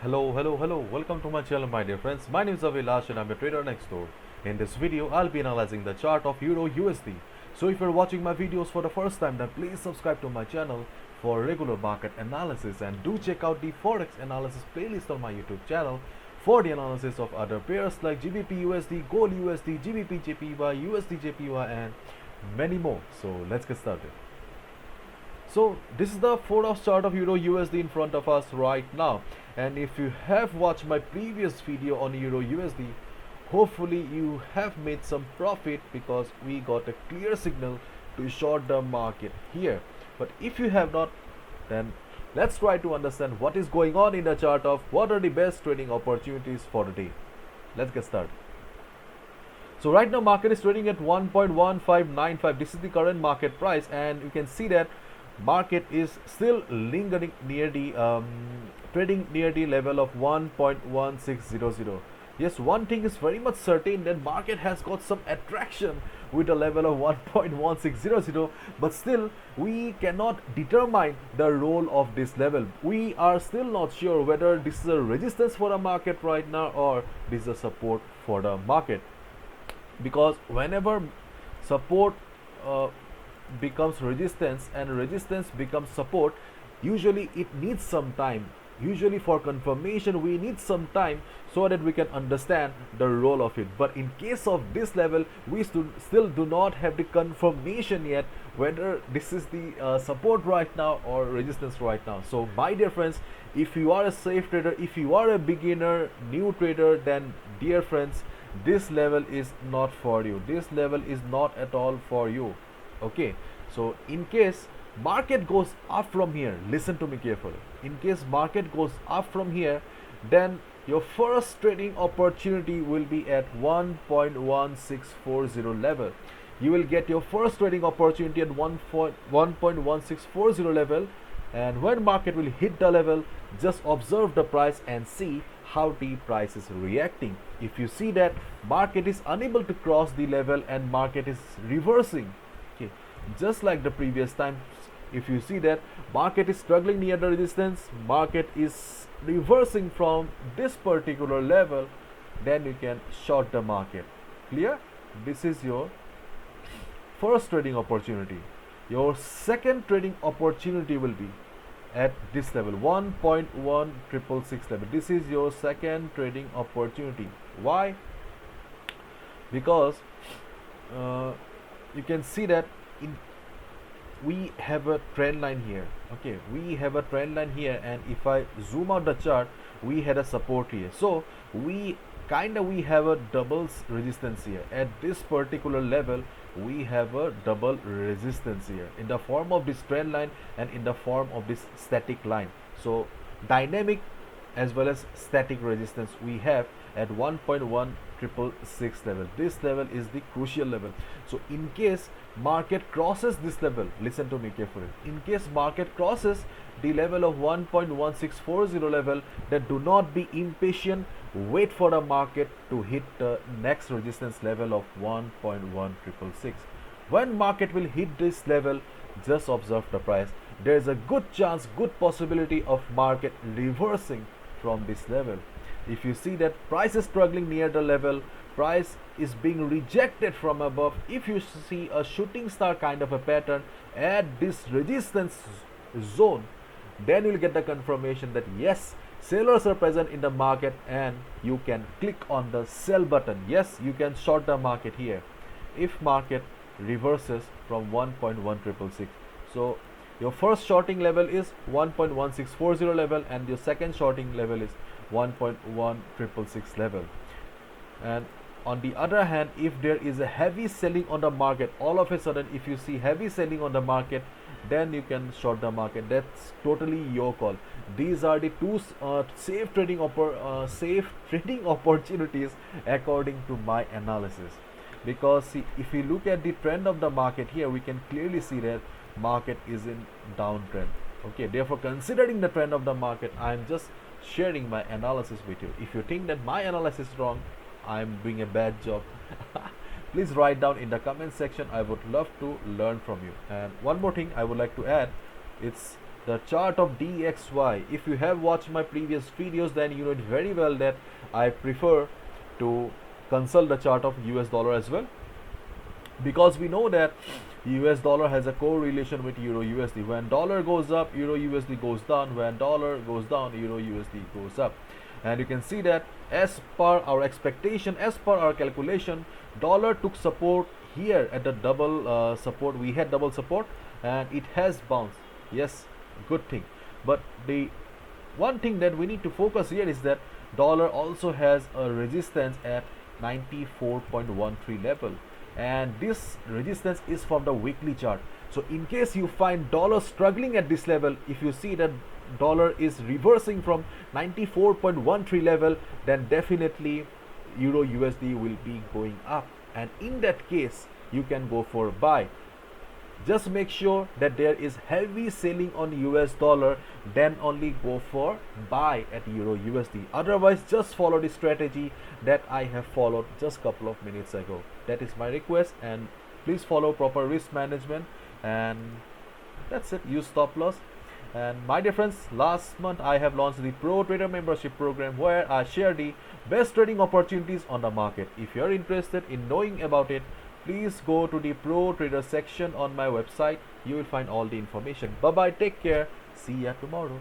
Hello, welcome to my channel, my dear friends. My name is Avilash and I'm a trader next door. In this video, I'll be analyzing the chart of Euro USD. So if you're watching my videos for the first time, then please subscribe to my channel for regular market analysis, and do check out the Forex analysis playlist on my YouTube channel for the analysis of other pairs like GBP USD, Gold USD, GBP JPY, USD JPY, and many more. So let's get started. So this is the 4-hour chart of Euro USD in front of us right now, and if you have watched my previous video on Euro USD, hopefully you have made some profit because we got a clear signal to short the market here. But if you have not, then let's try to understand what is going on in the chart of what are the best trading opportunities for the day. Let's get started. So right now market is trading at 1.1595. This is the current market price, and you can see that market is still lingering near the trading near the level of 1.1600. Yes, one thing is very much certain, that market has got some attraction with a level of 1.1600, but still we cannot determine the role of this level. We are still not sure whether this is a resistance for the market right now or this is a support for the market, because whenever support becomes resistance and resistance becomes support, usually it needs some time. Usually for confirmation we need some time so that we can understand the role of it. But in case of this level, we still do not have the confirmation yet whether this is the support right now or resistance right now. So my dear friends, if you are a safe trader, if you are a beginner new trader, then dear friends, this level is not for you. This level is not at all for you. Okay, so in case market goes up from here, listen to me carefully. In case market goes up from here, then your first trading opportunity will be at 1.1640 level. You will get your first trading opportunity at 1.1640 level, and when market will hit the level, just observe the price and see how the price is reacting. If you see that market is unable to cross the level and market is reversing, okay, just like the previous time, if you see that market is struggling near the resistance, market is reversing from this particular level, then you can short the market. Clear? This is your first trading opportunity. Your second trading opportunity will be at this level, 1.1666 level. This is your second trading opportunity. Why? Because you can see that we have a trend line here. Okay, we have a trend line here, and if I zoom out the chart, we had a support here. So we have a double resistance here. At this particular level, we have a double resistance here in the form of this trend line and in the form of this static line. So dynamic as well as static resistance we have at 1.1666 level. This level is the crucial level. So in case market crosses this level, listen to me carefully, in case market crosses the level of 1.1640 level, then do not be impatient. Wait for the market to hit the next resistance level of 1.1666. When market will hit this level, just observe the price. There is a good chance, good possibility of market reversing from this level. If you see that price is struggling near the level, price is being rejected from above, if you see a shooting star kind of a pattern at this resistance zone, then you will get the confirmation that yes, sellers are present in the market, and you can click on the sell button. Yes, you can short the market here if market reverses from 1.1666. So your first shorting level is 1.1640 level, and your second shorting level is 1.1666 level. And on the other hand, if there is a heavy selling on the market, all of a sudden if you see heavy selling on the market, then you can short the market. That's totally your call. These are the two safe trading opportunities according to my analysis. Because see, if we look at the trend of the market here, we can clearly see that market is in downtrend. Okay, therefore considering the trend of the market, I am just sharing my analysis with you. If you think that my analysis is wrong, I am doing a bad job, please write down in the comment section. I would love to learn from you. And one more thing I would like to add, it's the chart of DXY. If you have watched my previous videos, then you know it very well that I prefer to consult the chart of US dollar as well, because we know that US dollar has a correlation with Euro USD. When dollar goes up, Euro USD goes down. When dollar goes down, Euro USD goes up. And you can see that as per our expectation, as per our calculation, dollar took support here at the double support. We had double support and it has bounced. Yes, good thing. But the one thing that we need to focus here is that dollar also has a resistance at 94.13 level, and this resistance is from the weekly chart. So in case you find dollar struggling at this level, if you see that dollar is reversing from 94.13 level, then definitely Euro USD will be going up, and in that case you can go for buy. Just make sure that there is heavy selling on US dollar, then only go for buy at Euro USD. Otherwise, just follow the strategy that I have followed just couple of minutes ago. That is my request, and please follow proper risk management, and that's it. Use stop loss. And my dear friends, last month I have launched the Pro Trader membership program, where I share the best trading opportunities on the market. If you are interested in knowing about it, please go to the Pro Trader section on my website. You will find all the information. Bye bye, take care, see ya tomorrow.